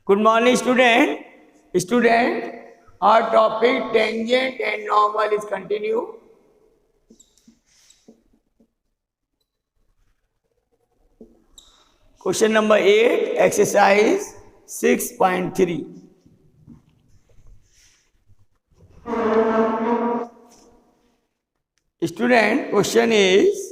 Good morning, student. Student, our topic tangent and normal is continue. Question number 8, exercise 6.3. Student, question is,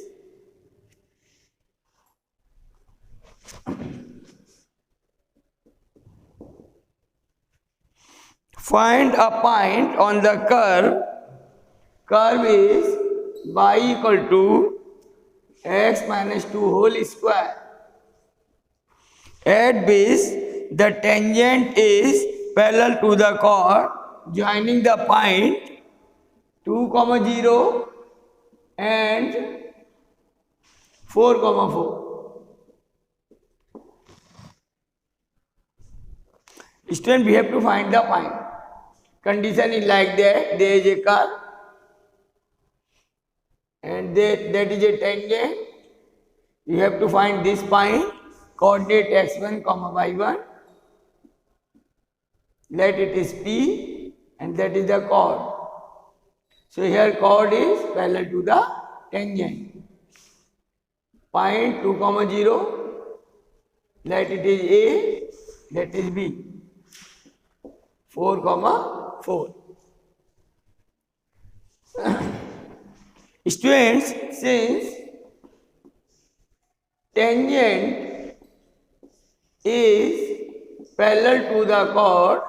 find a point on the curve. Curve is y equal to x minus 2 whole square. At this, the tangent is parallel to the chord joining the point 2, 0 and 4, 4. Student, we have to find the point. Condition is like that. There is a curve and that is a tangent. You have to find this point, coordinate x1, y1. Let it is P and that is the chord. So here chord is parallel to the tangent. Point 2, 0. Let it is A, that is B. 4, 4. Students, since tangent is parallel to the chord,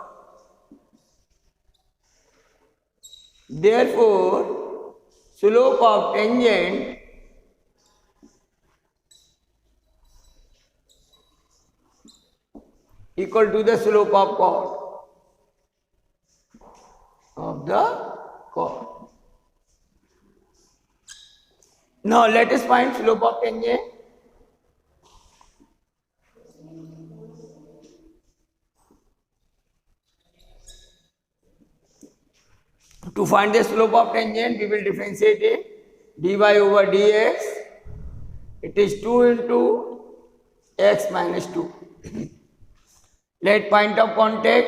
therefore slope of tangent equal to the slope of chord. Now let us find slope of tangent. To find the slope of tangent, we will differentiate it. dy over dx, it is 2 into x minus 2. Let point of contact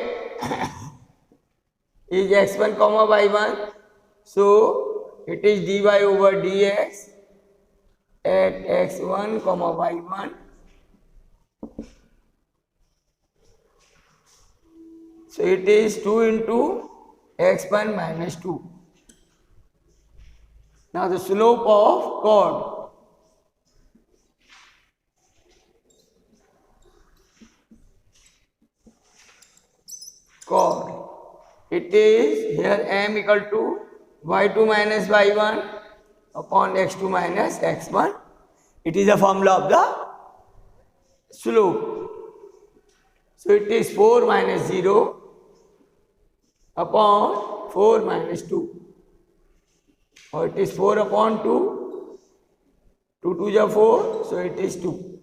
is x1, y1. So it is dy over dx at x1, y1. So it is 2 into x1 minus 2. Now the slope of chord. It is here m equal to y2 minus y1 upon x2 minus x1. It is the formula of the slope. So it is 4 minus 0 upon 4 minus 2. Or it is 4 upon 2. 2 to the 4, so it is 2.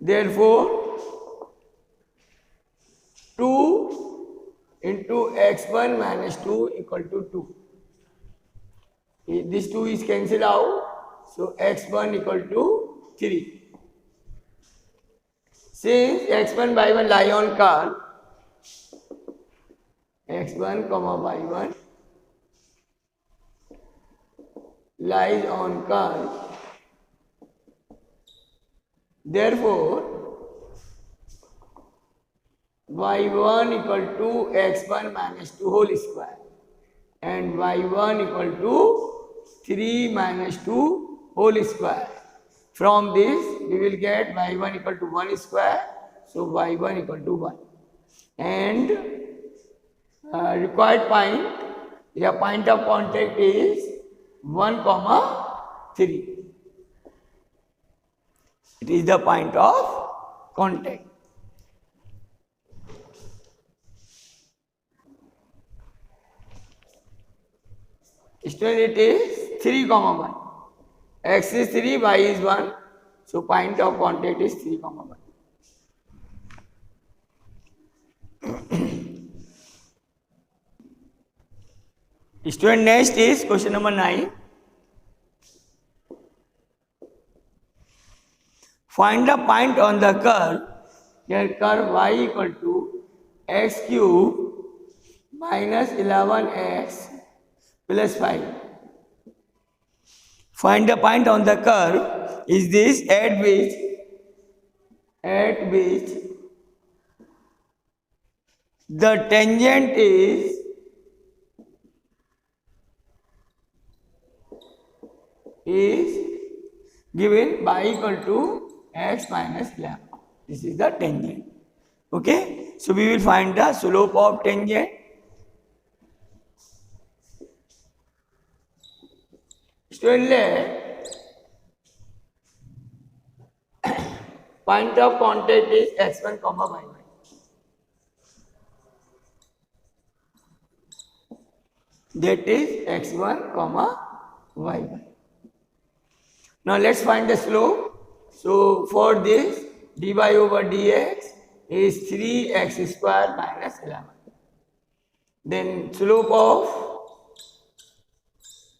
Therefore, 2 into x1 minus 2 equal to 2. This 2 is cancelled out, so x1 equal to 3. Since x1, y1 lie on curve, x1, y1 lies on curve. Therefore, y1 equal to x1 minus 2 whole square and y1 equal to 3 minus 2 whole square. From this, we will get y1 equal to 1 square, so y1 equal to 1. And required point, the point of contact is 1, 3. It is the point of contact. Student, it is 3, 1. X is 3, y is 1. So point of contact is 3, 1. Student, next is question number 9. find the point on the curve. Here curve y equal to x cube minus 11x plus 5. Find the point on the curve is this at which the tangent is given by equal to x minus 11. This is the tangent. Okay, so we will find the slope of tangent. Student, point of contact is x1 comma y1. That is x1 comma y1. Now let's find the slope. So for this, dy over dx is 3x square minus 11. Then slope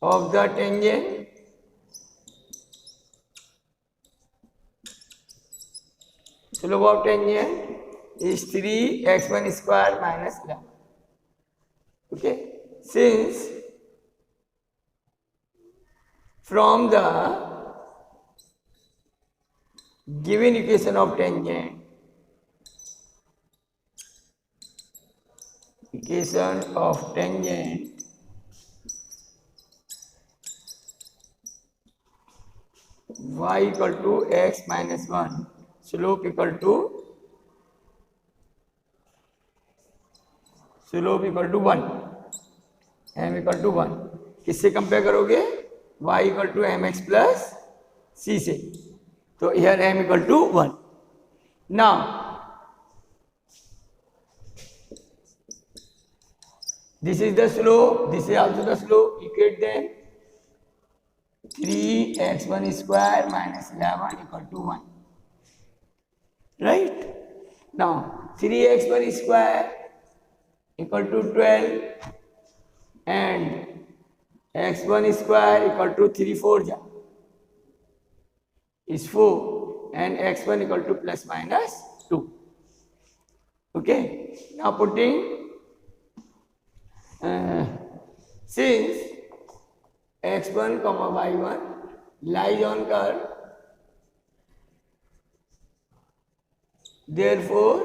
of the tangent is 3x1 square minus 11. Okay, since from the given equation of tangent, y equal to x minus 1, slope equal to 1, m equal to 1. किससे compare करोगे? y equal to mx plus c से. So here m equal to 1. Now this is the slope, this is also the slope. Equate them. 3x1 square minus 11 equal to 1. Right? Now 3x1 square equal to 12 and x1 square equal to 3 4 is 4 and x1 equal to plus minus 2. Okay? Now putting since x1 comma y1 lies on curve, therefore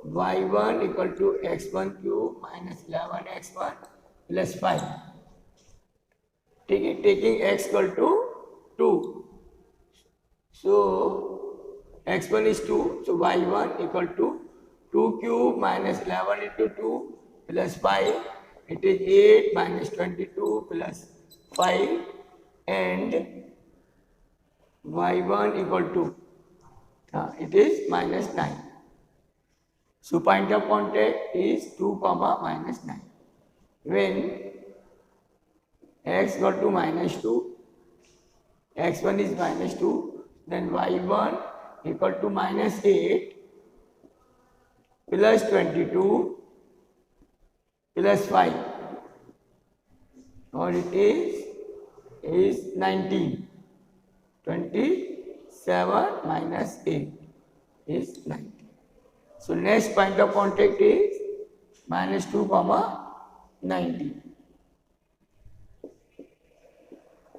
y1 equal to x1 cube minus 11x1 plus 5. Taking x equal to 2. So x1 is 2, so y1 equal to 2 cube minus 11 into 2 plus 5. It is 8 minus 22 plus 5 and y1 equal to it is minus 9. So point of contact is 2 comma minus 9. When x equal to minus 2, x1 is minus 2, then y1 equal to minus 8 plus 22 plus 5, or it is 19. 27 minus 8 is 19. So next point of contact is minus 2 comma 19.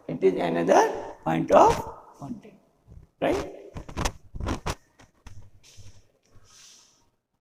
It is another point of contact, right?